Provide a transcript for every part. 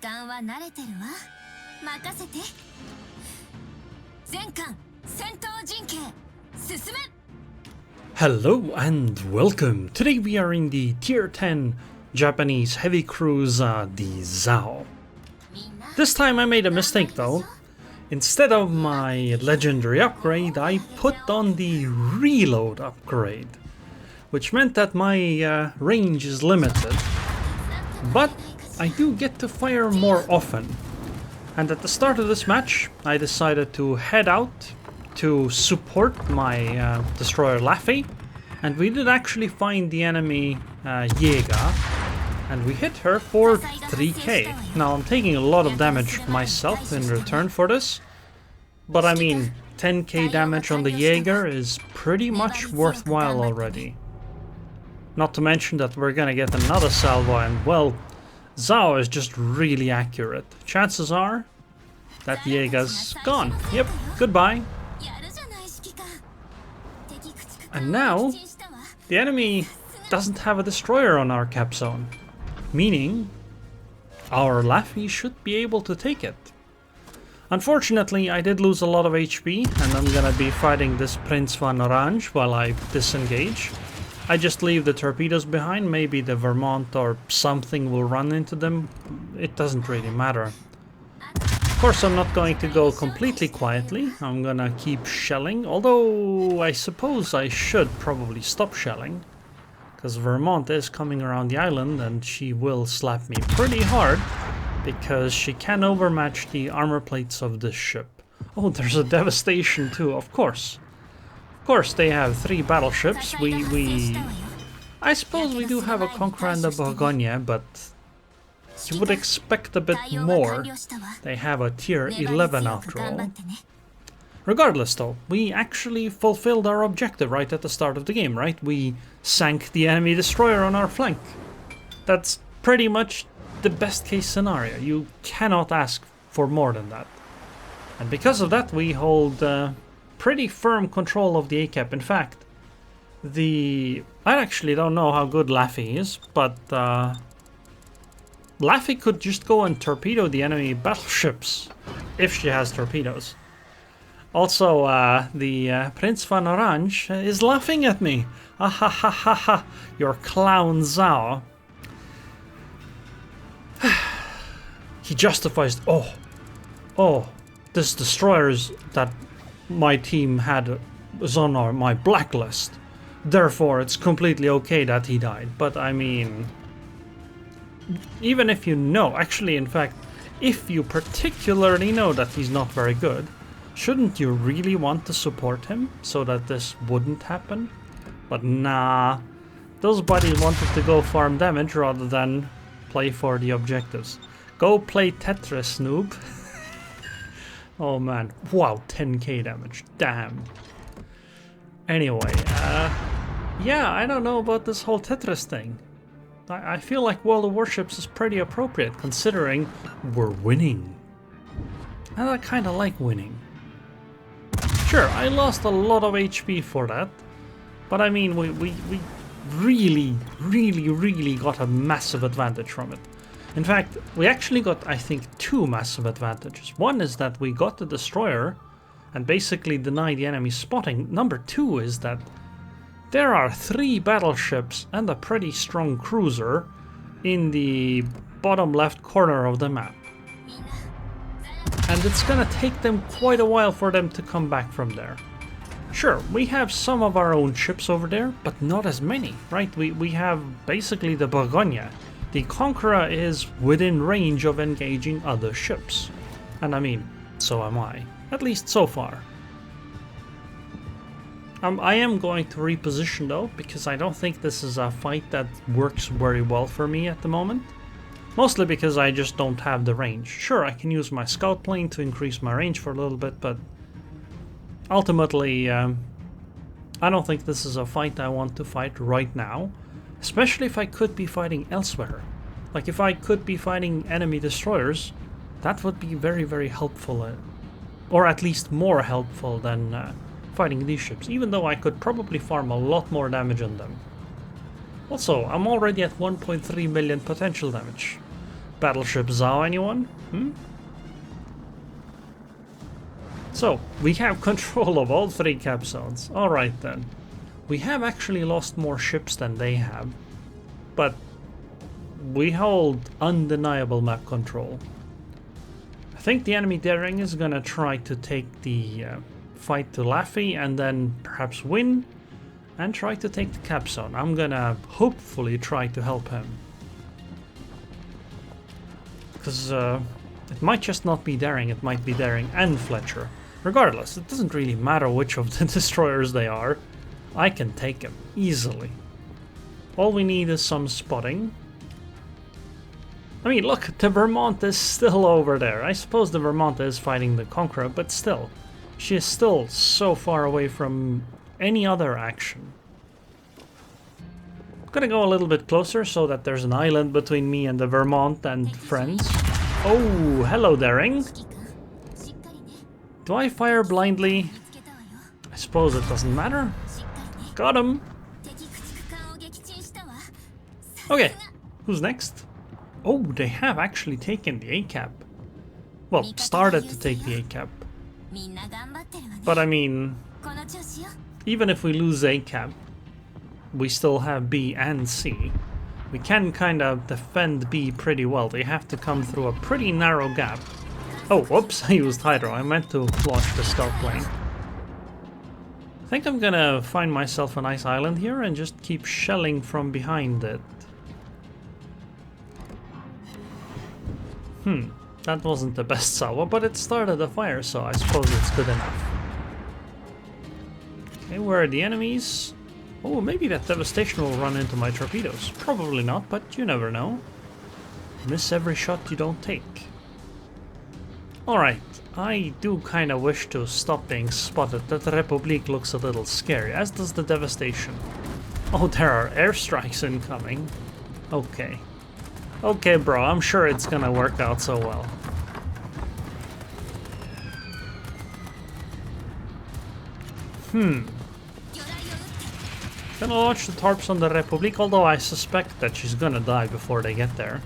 感は慣れてるわ。任せて。全艦戦闘陣形進め。 Hello and welcome. Today we are in the tier 10 Japanese heavy cruiser, the Zao. This time I made a mistake though. Instead of my legendary upgrade, I put on the reload upgrade, which meant that my range is limited, but I do get to fire more often. And at the start of this match, I decided to head out to support my destroyer Laffy, and we did actually find the enemy Jäger, and we hit her for 3k. Now I'm taking a lot of damage myself in return for this, but I mean 10k damage on the Jäger is pretty much worthwhile already. Not to mention that we're gonna get another salvo, and well, Zao is just really accurate. Chances are that Jäger's gone. Yep, goodbye. And now, the enemy doesn't have a destroyer on our cap zone, meaning our Laffy should be able to take it. Unfortunately, I did lose a lot of HP, and I'm gonna be fighting this Prince van Orange while I disengage. I just leave the torpedoes behind, maybe the Vermont or something will run into them, it doesn't really matter. Of course I'm not going to go completely quietly, I'm gonna keep shelling, although I suppose I should probably stop shelling, because Vermont is coming around the island and she will slap me pretty hard, because she can overmatch the armor plates of this ship. Oh, there's a devastation too, of course. Of course, they have 3 battleships. I suppose we do have a Conqueror and a Bourgogne, but you would expect a bit more. They have a tier 11 after all. Regardless though, we actually fulfilled our objective right at the start of the game, right? We sank the enemy destroyer on our flank. That's pretty much the best case scenario. You cannot ask for more than that. And because of that, we hold pretty firm control of the A-cap. In fact, I actually don't know how good Laffy is, but Laffy could just go and torpedo the enemy battleships if she has torpedoes. Also, the Prince van Orange is laughing at me. Ahahaha, your clown Zao. He justifies. Oh, this destroyers that my team had was on my blacklist. Therefore, it's completely okay that he died. But I mean, even if you know, actually, in fact, if you particularly know that he's not very good, shouldn't you really want to support him so that this wouldn't happen? But nah, those buddies wanted to go farm damage rather than play for the objectives. Go play Tetris, Noob. Oh man, wow, 10k damage, damn. Anyway, yeah, I don't know about this whole Tetris thing. I feel like World of Warships is pretty appropriate considering we're winning. And I kinda like winning. Sure, I lost a lot of HP for that, but I mean, we really got a massive advantage from it. In fact, we actually got, I think, 2 massive advantages. One is that we got the destroyer and basically denied the enemy spotting. Number 2 is that there are 3 battleships and a pretty strong cruiser in the bottom left corner of the map. And it's gonna take them quite a while for them to come back from there. Sure, we have some of our own ships over there, but not as many, right? We have basically the Bourgogne. The Conqueror is within range of engaging other ships. And I mean, so am I. At least so far. I am going to reposition though, because I don't think this is a fight that works very well for me at the moment. Mostly because I just don't have the range. Sure, I can use my scout plane to increase my range for a little bit, but ultimately, I don't think this is a fight I want to fight right now. Especially if I could be fighting elsewhere. Like if I could be fighting enemy destroyers, that would be very, very helpful. Or at least more helpful than fighting these ships, even though I could probably farm a lot more damage on them. Also, I'm already at 1.3 million potential damage. Battleship Zao, anyone? So, we have control of all 3 cap zones. Alright then. We have actually lost more ships than they have. But we hold undeniable map control. I think the enemy daring is gonna try to take the fight to Laffy and then perhaps win and try to take the cap zone. I'm gonna hopefully try to help him. Because it might just not be daring, it might be daring and Fletcher. Regardless, it doesn't really matter which of the destroyers they are. I can take them easily. All we need is some spotting. I mean, look, the Vermont is still over there. I suppose the Vermont is fighting the Conqueror, but still. She is still so far away from any other action. I'm gonna go a little bit closer so that there's an island between me and the Vermont and friends. Oh, hello, daring. Do I fire blindly? I suppose it doesn't matter. Got him. Okay, who's next? Oh, they have actually taken the A-cap. Well, started to take the A-cap. But I mean, even if we lose A-cap, we still have B and C. We can kind of defend B pretty well. They have to come through a pretty narrow gap. Oh, whoops, I used Hydro. I meant to launch the scout plane. I think I'm gonna find myself a nice island here and just keep shelling from behind it. That wasn't the best salvo, but it started a fire, so I suppose it's good enough. Okay, where are the enemies? Oh, maybe that devastation will run into my torpedoes. Probably not, but you never know. Miss every shot you don't take. Alright, I do kind of wish to stop being spotted. That Republique looks a little scary, as does the devastation. Oh, there are airstrikes incoming. Okay. Okay, bro, I'm sure it's gonna work out so well. Gonna launch the torps on the Republique, although I suspect that she's gonna die before they get there.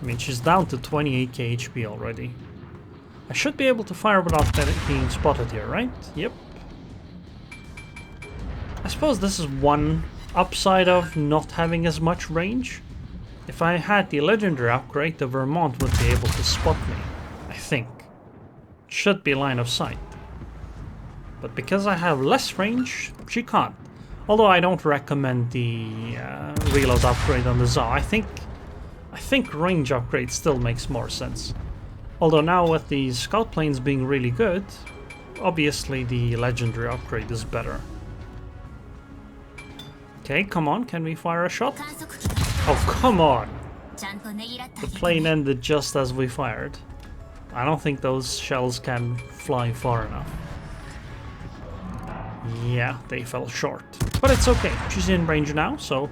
I mean, she's down to 28k HP already. I should be able to fire without being spotted here, right? Yep. I suppose this is one upside of not having as much range. If I had the legendary upgrade, the Vermont would be able to spot me, I think. Should be line of sight. But because I have less range, she can't. Although I don't recommend the reload upgrade on the Zao. I think range upgrade still makes more sense. Although now with the scout planes being really good, obviously the legendary upgrade is better. Okay, come on, can we fire a shot? Oh, come on! The plane ended just as we fired. I don't think those shells can fly far enough. Yeah, they fell short. But it's okay, she's in range now, so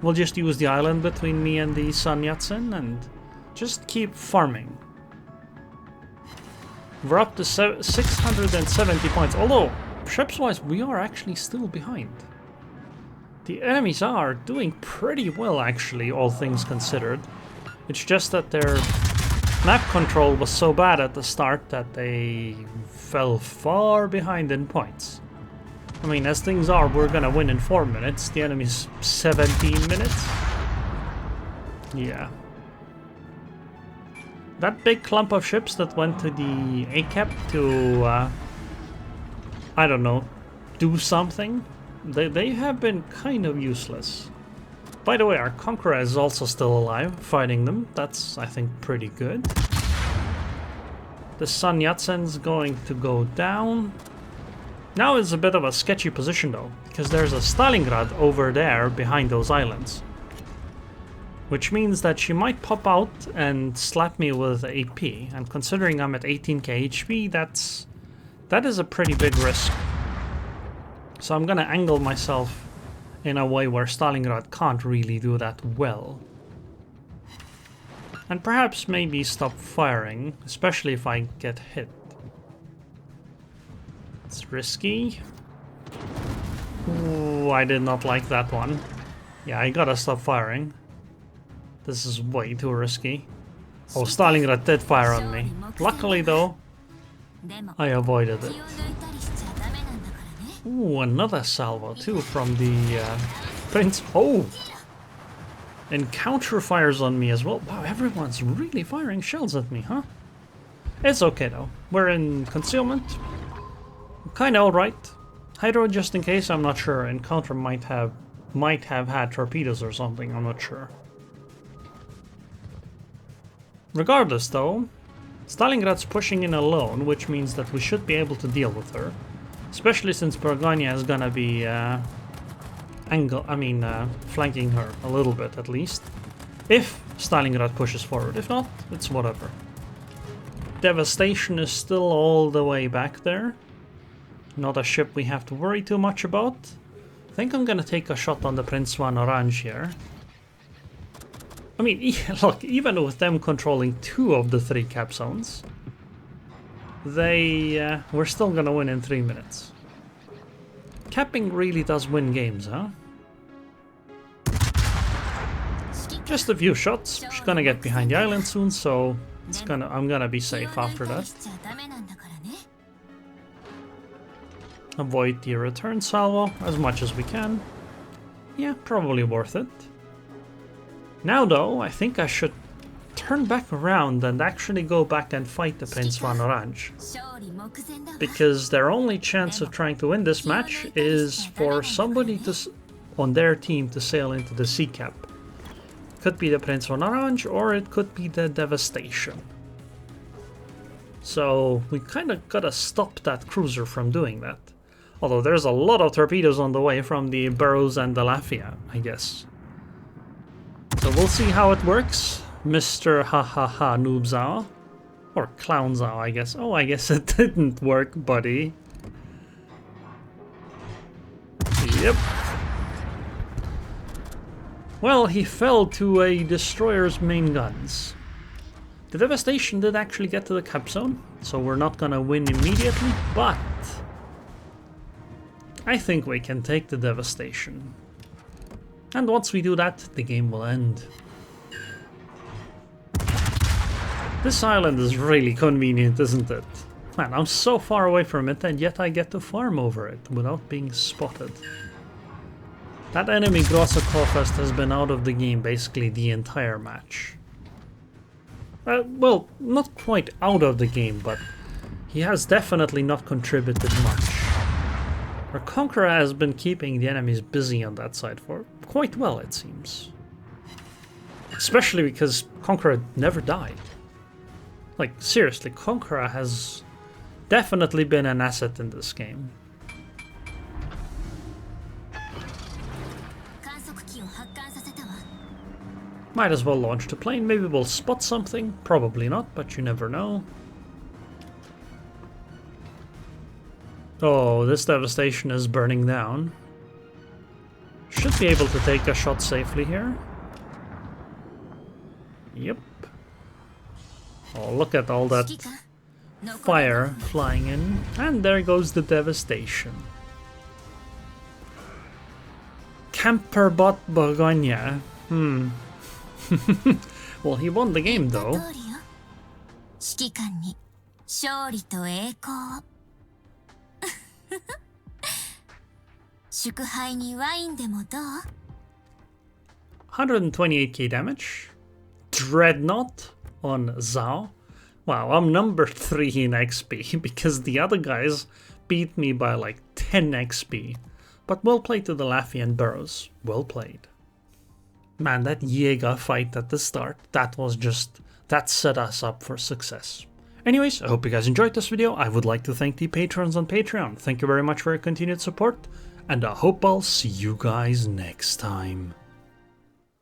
we'll just use the island between me and the Sun Yat-sen and just keep farming. We're up to 670 points, although ships-wise we are actually still behind. The enemies are doing pretty well, actually, all things considered. It's just that their map control was so bad at the start that they fell far behind in points. I mean, as things are, we're gonna win in 4 minutes. The enemy's 17 minutes. Yeah. That big clump of ships that went to the A-cap to, I don't know, do something. They have been kind of useless. By the way, our Conqueror is also still alive, fighting them. That's, I think, pretty good. The Sun Yat-sen's going to go down. Now is a bit of a sketchy position, though, because there's a Stalingrad over there behind those islands. Which means that she might pop out and slap me with AP. And considering I'm at 18k HP, that is a pretty big risk. So I'm gonna angle myself in a way where Stalingrad can't really do that well. And perhaps maybe stop firing, especially if I get hit. It's risky. Ooh, I did not like that one. Yeah, I gotta stop firing. This is way too risky. Oh, Stalingrad did fire on me. Luckily though, I avoided it. Ooh, another salvo too from the Prince. Oh! And counter fires on me as well. Wow, everyone's really firing shells at me, huh? It's okay though. We're in concealment. Kinda alright. Hydro just in case, I'm not sure. And counter might have had torpedoes or something, I'm not sure. Regardless though, Stalingrad's pushing in alone, which means that we should be able to deal with her. Especially since Burgonia is gonna be flanking her a little bit at least. If Stalingrad pushes forward, if not, it's whatever. Devastation is still all the way back there. Not a ship we have to worry too much about. I think I'm gonna take a shot on the Prince Swan Orange here. I mean, look, even with them controlling 2 of the 3 cap zones, we're still gonna win in 3 minutes. Capping really does win games, huh? Just a few shots. She's gonna get behind the island soon, so I'm gonna be safe after that. Avoid the return salvo as much as we can. Yeah, probably worth it. Now though, I think I should turn back around and actually go back and fight the Prince Swan Orange. Because their only chance of trying to win this match is for somebody on their team to sail into the sea cap. Could be the Prince Swan Orange or it could be the Devastation. So we kind of gotta stop that cruiser from doing that. Although there's a lot of torpedoes on the way from the Burrows and the Lafia, I guess. So we'll see how it works, Mr. Hahaha Noob Zao. Or Clown Zao, I guess. Oh, I guess it didn't work, buddy. Yep. Well, he fell to a destroyer's main guns. The Devastation did actually get to the cap zone, so we're not gonna win immediately, but I think we can take the Devastation. And once we do that, the game will end. This island is really convenient, isn't it? Man, I'm so far away from it and yet I get to farm over it without being spotted. That enemy Grossokoffest has been out of the game basically the entire match. Well, not quite out of the game, but he has definitely not contributed much. Our Conqueror has been keeping the enemies busy on that side for quite well, it seems. Especially because Conqueror never died. Like, seriously, Conqueror has definitely been an asset in this game. Might as well launch the plane, maybe we'll spot something. Probably not, but you never know. Oh, this Devastation is burning down. Should be able to take a shot safely here. Yep. Oh, look at all that fire flying in. And there goes the Devastation. Camperbot Burgonia. Well, he won the game though. 128k damage. Dreadnought on Zao. Wow, I'm number 3 in XP because the other guys beat me by like 10 XP. But well played to the Lafia and Burrows. Well played. Man, that Jaeger fight at the start, that set us up for success. Anyways, I hope you guys enjoyed this video. I would like to thank the patrons on Patreon. Thank you very much for your continued support, and I hope I'll see you guys next time.